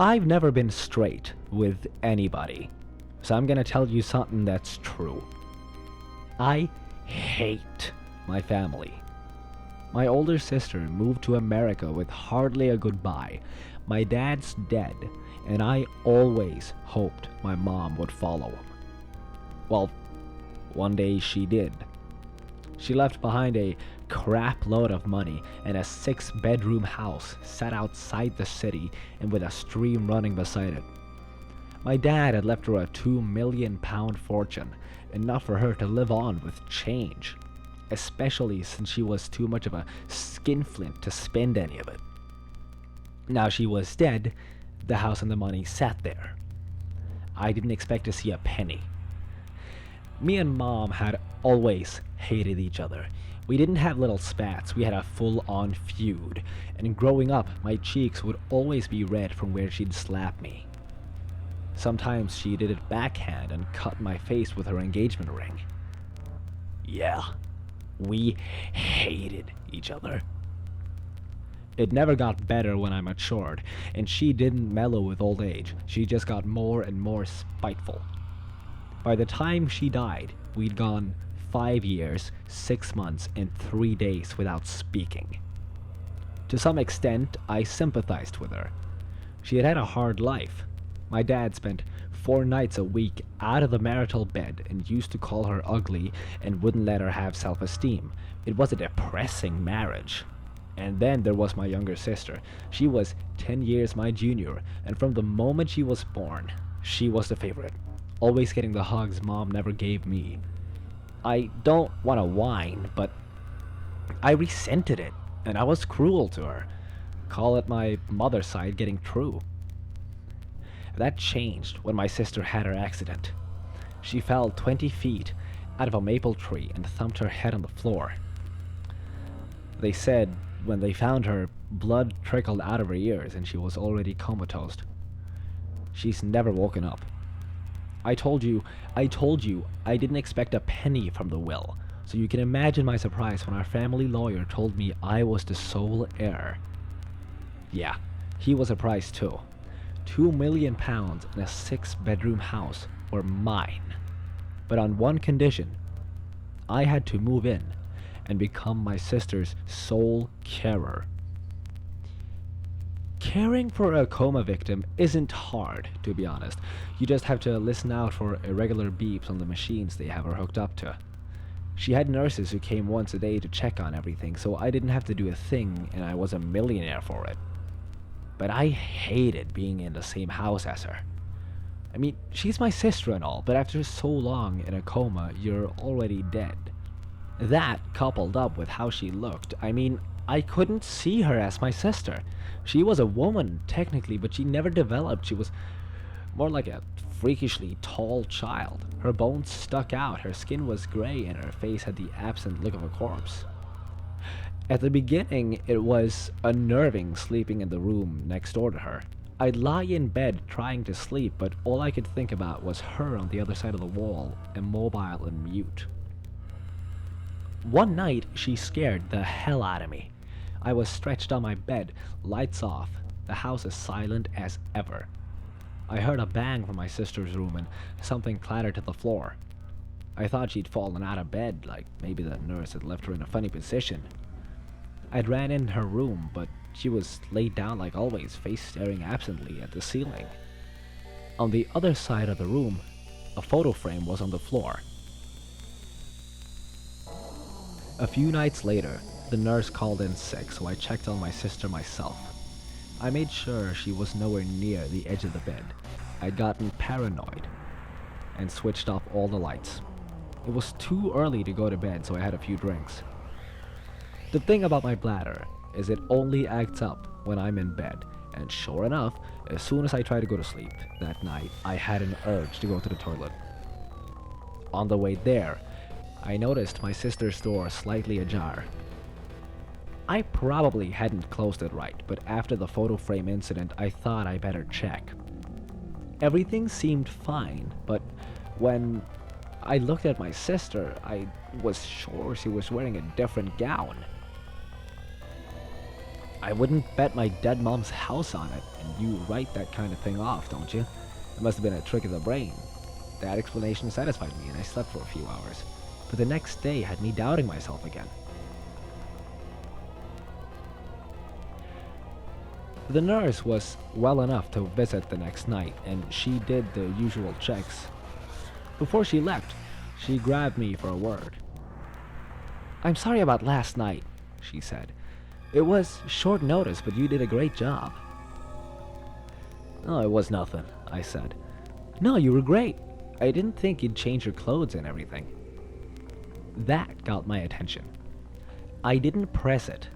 I've never been straight with anybody, so I'm gonna tell you something that's true. I hate my family. My older sister moved to America with hardly a goodbye. My dad's dead, and I always hoped my mom would follow him. Well, one day she did. She left behind a crap load of money and a 6-bedroom house set outside the city and with a stream running beside it. My dad had left her a £2 million fortune, enough for her to live on with change, especially since she was too much of a skinflint to spend any of it. Now she was dead, the house and the money sat there. I didn't expect to see a penny. Me and Mom had always hated each other. We didn't have little spats, we had a full-on feud, and growing up, my cheeks would always be red from where she'd slap me. Sometimes she did it backhand and cut my face with her engagement ring. Yeah, we hated each other. It never got better when I matured, and she didn't mellow with old age. She just got more and more spiteful. By the time she died, we'd gone 5 years, 6 months, and 3 days without speaking. To some extent, I sympathized with her. She had had a hard life. My dad spent 4 nights a week out of the marital bed and used to call her ugly and wouldn't let her have self-esteem. It was a depressing marriage. And then there was my younger sister. She was 10 years my junior, and from the moment she was born, she was the favorite, always getting the hugs Mom never gave me. I don't want to whine, but I resented it, and I was cruel to her. Call it my mother's side getting true. That changed when my sister had her accident. She fell 20 feet out of a maple tree and thumped her head on the floor. They said when they found her, blood trickled out of her ears and she was already comatose. She's never woken up. I told you I didn't expect a penny from the will, so you can imagine my surprise when our family lawyer told me I was the sole heir. Yeah, he was surprised too. £2 million in a 6-bedroom house were mine, but on one condition. I had to move in and become my sister's sole carer. Caring for a coma victim isn't hard, to be honest. You just have to listen out for irregular beeps on the machines they have her hooked up to. She had nurses who came once a day to check on everything, so I didn't have to do a thing, and I was a millionaire for it. But I hated being in the same house as her. I mean, she's my sister and all, but after so long in a coma, you're already dead. That, coupled up with how she looked, I mean, I couldn't see her as my sister. She was a woman, technically, but she never developed. She was more like a freakishly tall child. Her bones stuck out, her skin was gray, and her face had the absent look of a corpse. At the beginning, it was unnerving sleeping in the room next door to her. I'd lie in bed trying to sleep, but all I could think about was her on the other side of the wall, immobile and mute. One night, she scared the hell out of me. I was stretched on my bed, lights off, the house as silent as ever. I heard a bang from my sister's room and something clattered to the floor. I thought she'd fallen out of bed, like maybe the nurse had left her in a funny position. I'd ran in her room, but she was laid down like always, face staring absently at the ceiling. On the other side of the room, a photo frame was on the floor. A few nights later, the nurse called in sick, so I checked on my sister myself. I made sure she was nowhere near the edge of the bed. I'd gotten paranoid and switched off all the lights. It was too early to go to bed, so I had a few drinks. The thing about my bladder is it only acts up when I'm in bed, and sure enough, as soon as I tried to go to sleep that night, I had an urge to go to the toilet. On the way there, I noticed my sister's door slightly ajar. I probably hadn't closed it right, but after the photo frame incident, I thought I better check. Everything seemed fine, but when I looked at my sister, I was sure she was wearing a different gown. I wouldn't bet my dead mom's house on it, and you write that kind of thing off, don't you? It must have been a trick of the brain. That explanation satisfied me, and I slept for a few hours. But the next day had me doubting myself again. The nurse was well enough to visit the next night, and she did the usual checks. Before she left, she grabbed me for a word. "I'm sorry about last night," she said. "It was short notice, but you did a great job." "Oh, it was nothing," I said. "No, you were great. I didn't think you'd change your clothes and everything." That got my attention. I didn't press it,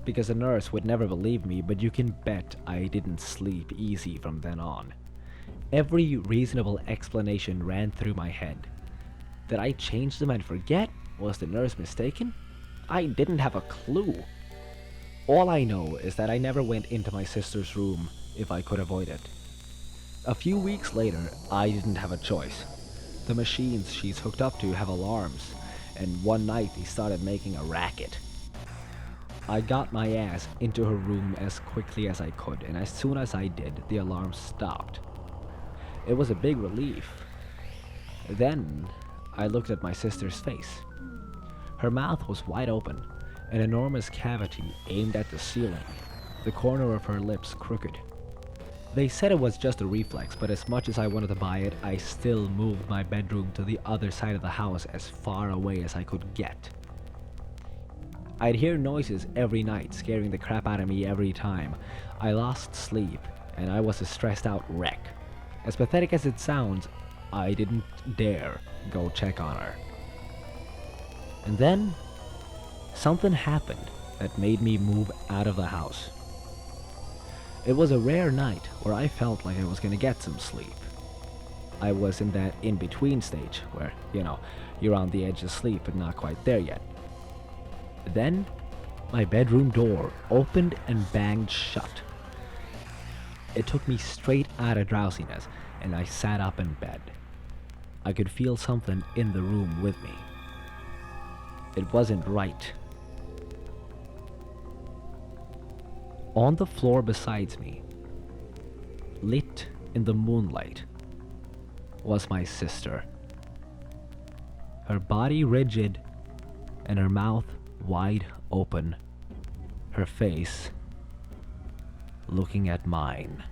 because the nurse would never believe me, but you can bet I didn't sleep easy from then on. Every reasonable explanation ran through my head. Did I change them and forget? Was the nurse mistaken? I didn't have a clue. All I know is that I never went into my sister's room if I could avoid it. A few weeks later, I didn't have a choice. The machines she's hooked up to have alarms, and one night they started making a racket. I got my ass into her room as quickly as I could, and as soon as I did, the alarm stopped. It was a big relief. Then, I looked at my sister's face. Her mouth was wide open, an enormous cavity aimed at the ceiling, the corner of her lips crooked. They said it was just a reflex, but as much as I wanted to buy it, I still moved my bedroom to the other side of the house as far away as I could get. I'd hear noises every night, scaring the crap out of me every time. I lost sleep, and I was a stressed out wreck. As pathetic as it sounds, I didn't dare go check on her. And then, something happened that made me move out of the house. It was a rare night where I felt like I was gonna get some sleep. I was in that in-between stage where, you're on the edge of sleep but not quite there yet. Then, my bedroom door opened and banged shut. It took me straight out of drowsiness, and I sat up in bed. I could feel something in the room with me. It wasn't right. On the floor beside me, lit in the moonlight, was my sister. Her body rigid and her mouth wide open, her face looking at mine.